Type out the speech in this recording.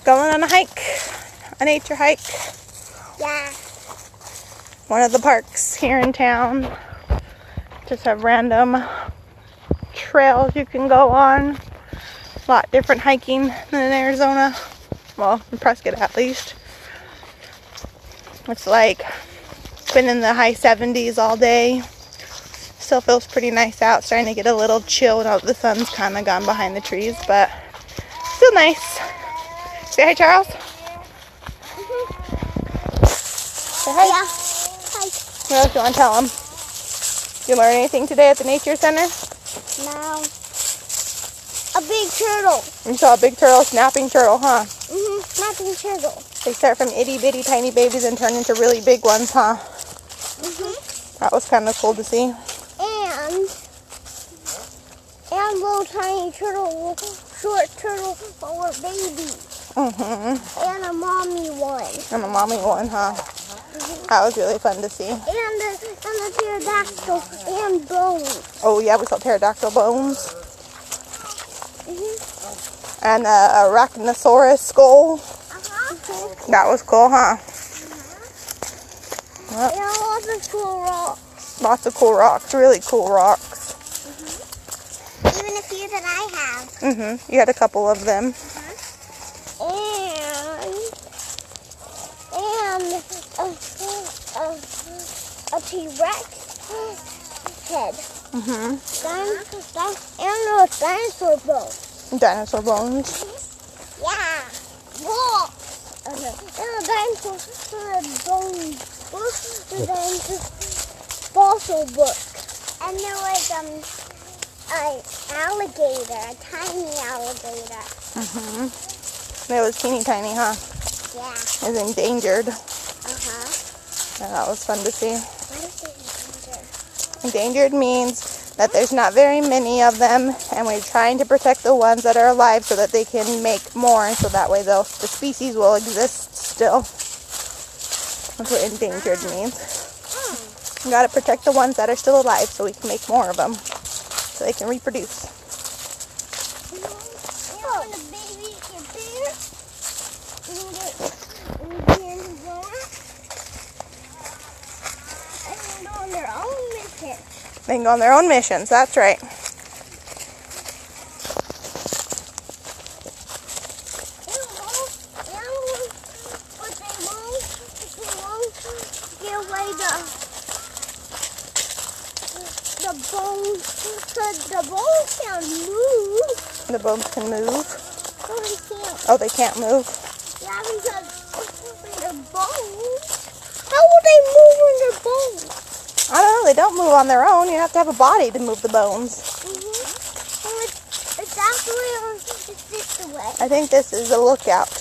Going on a hike, a nature hike. Yeah. One of the parks here in town. Just have random trails you can go on. A lot different hiking than in Arizona. Well, in Prescott at least. It's like been in the high 70s all day. Still feels pretty nice out. Starting to get a little chill now that the sun's kind of gone behind the trees, but still nice. Say hi, Charles. Say hi. Yeah. Hi. What else do you want to tell him? You learn anything today at the nature center? Now, a big turtle. You saw a big turtle, snapping turtle, huh? Snapping turtle. They start from itty bitty tiny babies and turn into really big ones, huh? That was kind of cool to see. And little tiny turtle, short turtle or baby. And a mommy one. And a mommy one, huh? That was really fun to see. And the pterodactyl and bones. Oh yeah, we saw pterodactyl bones. And a arachnosaurus skull. That was cool, huh? Yep. And lots of cool rocks. Lots of cool rocks, really cool rocks. Even a few that I have. You had a couple of them. And a T-Rex head. And those dinosaur bones. Dinosaur bones. Yeah. Whoa. And the dinosaur bones book. The dinosaur fossil book. And there was an alligator, a tiny alligator. It was teeny tiny, huh? Yeah. It was endangered. Uh-huh. And that was fun to see. What is it? Endangered means that there's not very many of them, and we're trying to protect the ones that are alive so that they can make more, so that way the species will exist still. That's what endangered means. We gotta protect the ones that are still alive so we can make more of them, so they can reproduce. They can go on their own missions, that's right. The bones can move. The bones can move. No, they can't. Oh, they can't move? Yeah, because the bones. How will they move when they're bones? I don't know, they don't move on their own. You have to have a body to move the bones. It's that way or is this the way? I think this is a lookout.